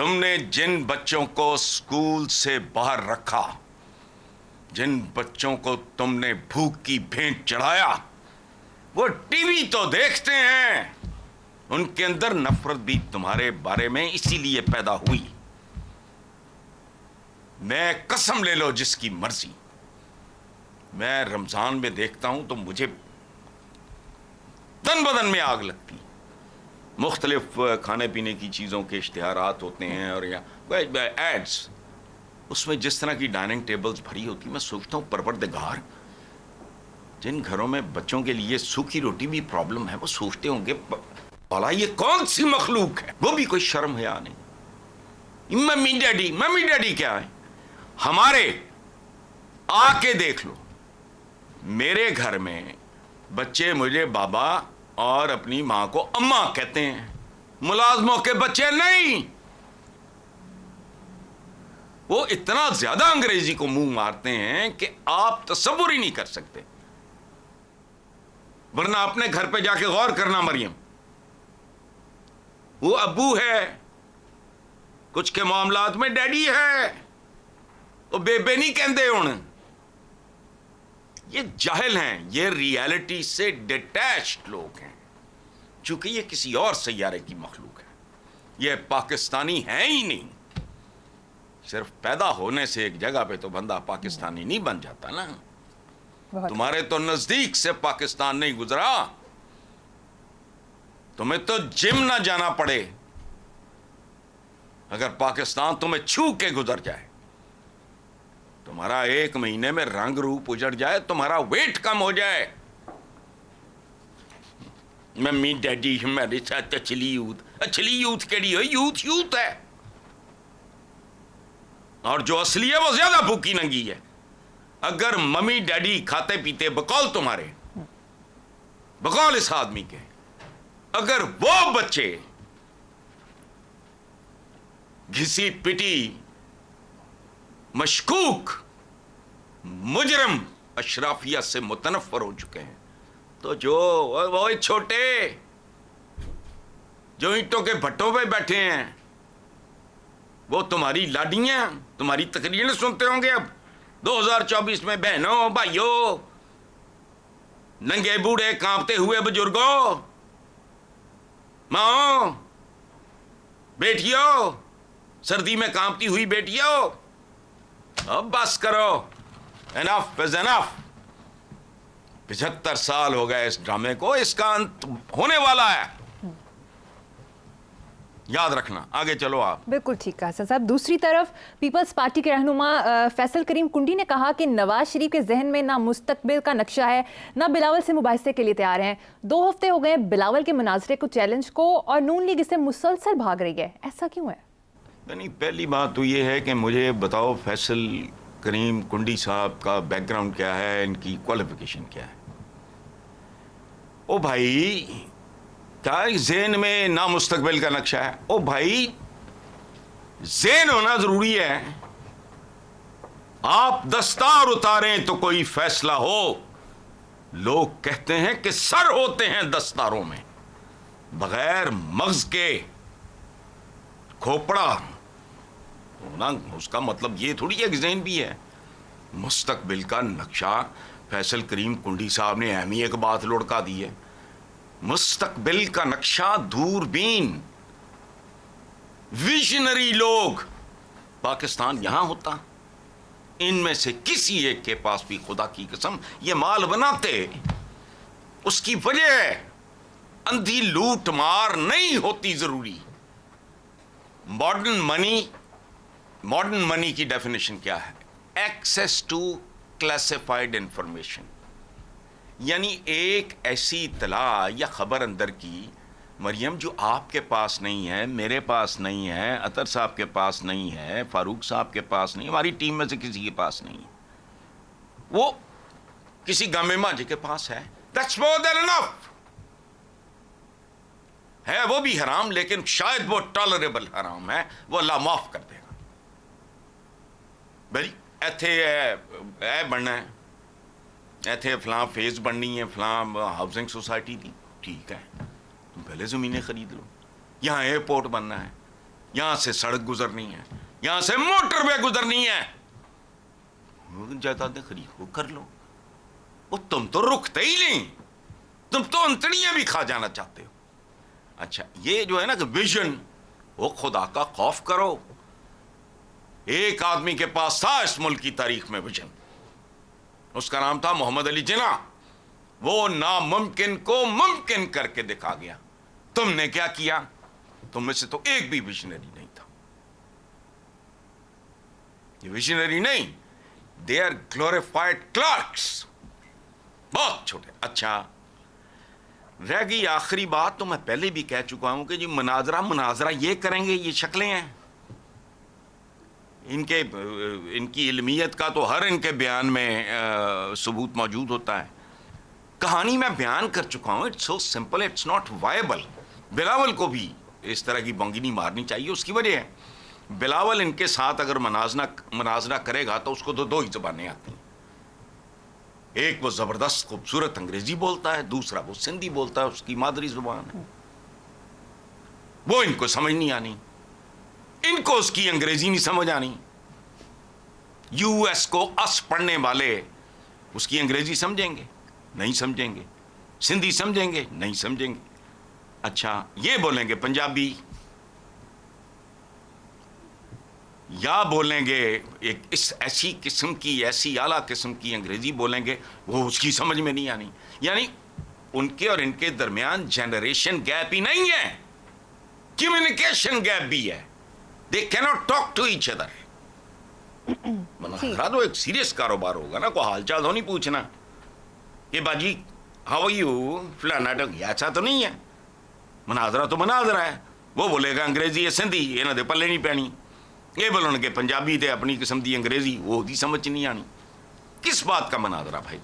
تم نے جن بچوں کو اسکول سے باہر رکھا, جن بچوں کو تم نے بھوک کی بھینٹ چڑھایا, وہ ٹی وی تو دیکھتے ہیں. ان کے اندر نفرت بھی تمہارے بارے میں اسی لیے پیدا ہوئی. میں قسم لے لو جس کی مرضی, میں رمضان میں دیکھتا ہوں تو مجھے تن بدن میں آگ لگتی. مختلف کھانے پینے کی چیزوں کے اشتہارات ہوتے ہیں اور ایڈز, اس میں جس طرح کی ڈائننگ ٹیبلز بھری ہوتی, میں سوچتا ہوں پروردگار, جن گھروں میں بچوں کے لیے سوکھی روٹی بھی پرابلم ہے, وہ سوچتے ہوں گے بھلا یہ کون سی مخلوق ہے, وہ بھی کوئی شرم حیا نہیں. ممی ڈیڈی کیا ہے ہمارے, آ کے دیکھ لو میرے گھر میں بچے مجھے بابا اور اپنی ماں کو اماں کہتے ہیں, ملازموں کے بچے نہیں. وہ اتنا زیادہ انگریزی کو منہ مارتے ہیں کہ آپ تصور ہی نہیں کر سکتے. ورنہ اپنے گھر پہ جا کے غور کرنا مریم, وہ ابو ہے, کچھ کے معاملات میں ڈیڈی ہے, وہ بیبے نہیں کہندے ہوں. یہ جاہل ہیں, یہ ریالٹی سے ڈیٹیچڈ لوگ ہیں, چونکہ یہ کسی اور سیارے کی مخلوق ہے. یہ پاکستانی ہے ہی نہیں. صرف پیدا ہونے سے ایک جگہ پہ تو بندہ پاکستانی نہیں بن جاتا نا. تمہارے تو نزدیک سے پاکستان نہیں گزرا, تمہیں تو جم نہ جانا پڑے اگر پاکستان تمہیں چھو کے گزر جائے. تمہارا 1 مہینے میں رنگ روپ اجڑ جائے, تمہارا ویٹ کم ہو جائے. ممی ڈیڈی ہمارے ساتھ اچھلی یوتھ کیڑی ہو, یوتھ ہے, اور جو اصلی ہے وہ زیادہ بھوکی ننگی ہے. اگر ممی ڈیڈی کھاتے پیتے بقول تمہارے, بقول اس آدمی کے, اگر وہ بچے گھسی پٹی مشکوک مجرم اشرافیہ سے متنفر ہو چکے ہیں, تو جو وہ چھوٹے جو اینٹوں کے بھٹوں پہ بیٹھے ہیں, وہ تمہاری لاڈیاں, تمہاری تقریریں سنتے ہوں گے اب 2024 میں. بہنوں, بھائیوں, ننگے بوڑھے کانپتے ہوئے بزرگوں, ماں, بیٹیوں, سردی میں کانپتی ہوئی بیٹیوں, اب بس کرو, انف از انف. 75 سال ہو گئے اس ڈرامے کو, اس کا انت ہونے والا ہے. یاد رکھنا. آگے چلو آپ. بالکل ٹھیک کہا حسن صاحب. دوسری طرف پیپلز پارٹی کے رہنما فیصل کریم کنڈی نے کہا کہ نواز شریف کے ذہن میں نہ مستقبل کا نقشہ ہے, نہ بلاول سے مباحثے کے لیے تیار ہیں. 2 ہفتے ہو گئے بلاول کے مناظرے کو, چیلنج کو, اور نون لیگ اسے مسلسل بھاگ رہی ہے. ایسا کیوں ہے؟ یعنی پہلی بات تو یہ ہے کہ مجھے بتاؤ فیصل کریم کنڈی صاحب کا بیک گراؤنڈ کیا ہے, ان کی کوالیفیکیشن کیا ہے. او بھائی, کیا ذہن میں نہ مستقبل کا نقشہ ہے؟ او بھائی, ذہن ہونا ضروری ہے. آپ دستار اتاریں تو کوئی فیصلہ ہو. لوگ کہتے ہیں کہ سر ہوتے ہیں دستاروں میں, بغیر مغز کے کھوپڑا ہونا, اس کا مطلب یہ تھوڑی ہے کہ ذہن بھی ہے. مستقبل کا نقشہ فیصل کریم کنڈی صاحب نے اہم ہی ایک بات لڑکا دی ہے. مستقبل کا نقشہ دوربین ویژنری لوگ پاکستان یہاں ہوتا, ان میں سے کسی ایک کے پاس بھی خدا کی قسم یہ مال بناتے. اس کی وجہ اندھی لوٹ مار نہیں ہوتی ضروری. ماڈرن منی کی ڈیفینیشن کیا ہے؟ ایکسیس ٹو کلاسیفائڈ انفارمیشن, یعنی ایک ایسی اطلاع یا خبر اندر کی مریم جو آپ کے پاس نہیں ہے, میرے پاس نہیں ہے, اطہر صاحب کے پاس نہیں ہے, فاروق صاحب کے پاس نہیں, ہماری ٹیم میں سے کسی کے پاس نہیں, وہ کسی گامے ماجے کے پاس ہے. That's more than enough. ہے وہ بھی حرام, لیکن شاید وہ ٹالریبل حرام ہے, وہ اللہ معاف کر دے گا. بھائی ایتھے اے بننا ہے, ایتھے فلاں فیز بننی ہے, فلاں ہاؤسنگ سوسائٹی دی, ٹھیک ہے, تم پہلے زمینیں خرید لو. یہاں ایئرپورٹ بننا ہے, یہاں سے سڑک گزرنی ہے, یہاں سے موٹر وے گزرنی ہے, جائیدادیں خرید کر لو. وہ تم تو رکتے ہی نہیں, تم تو انتڑیاں بھی کھا جانا چاہتے ہو. اچھا یہ جو ہے نا کہ ویژن, وہ خدا کا خوف کرو. ایک آدمی کے پاس تھا اس ملک کی تاریخ میں ویژن, اس کا نام تھا محمد علی جناح. وہ ناممکن کو ممکن کر کے دکھا گیا. تم نے کیا کیا؟ تم میں سے تو ایک بھی ویژنری نہیں تھا. یہ ویژنری نہیں, دے آر گلوریفائڈ کلرکس, بہت چھوٹے. اچھا رہ گئی آخری بات, تو میں پہلے بھی کہہ چکا ہوں کہ جی مناظرہ یہ کریں گے, یہ شکلیں ہیں ان کی علمیت کا تو ہر ان کے بیان میں ثبوت موجود ہوتا ہے. کہانی میں بیان کر چکا ہوں, it's so simple, it's not viable. Bilawal کو بھی اس طرح کی بونگی مارنی چاہیے. اس کی وجہ ہے بلاول ان کے ساتھ اگر مناظرہ کرے گا تو اس کو تو دو ہی زبانیں آتی ہیں. ایک وہ زبردست خوبصورت انگریزی بولتا ہے, دوسرا وہ سندھی بولتا ہے, اس کی مادری زبان ہے. وہ ان کو سمجھ نہیں آنی, ان کو اس کی انگریزی نہیں سمجھ آنی. یو ایس کو اس پڑھنے والے اس کی انگریزی سمجھیں گے؟ نہیں سمجھیں گے. سندھی سمجھیں گے؟ نہیں سمجھیں گے. اچھا یہ بولیں گے پنجابی, یا بولیں گے ایک اس ایسی قسم کی, ایسی اعلیٰ قسم کی انگریزی بولیں گے, وہ اس کی سمجھ میں نہیں آنی. یعنی ان کے اور ان کے درمیان جنریشن گیپ ہی نہیں ہے, کمیونیکیشن گیپ بھی ہے. They can't talk to each other. مناظرہ تو ایک سیریس کاروبار ہوگا نا, کوئی حال چال تو نہیں پوچھنا کہ باجی ہاؤ آر یو فلانا, ایسا تو نہیں ہے. مناظرہ تو مناظرہ ہے. وہ بولے گا انگریزی یا سندھی, یہاں دے پلے نہیں پینی. یہ بولن گے پنجابی تے اپنی قسم دی انگریزی, وہ دی سمجھ نہیں آنی. کس بات کا مناظرہ بھائی؟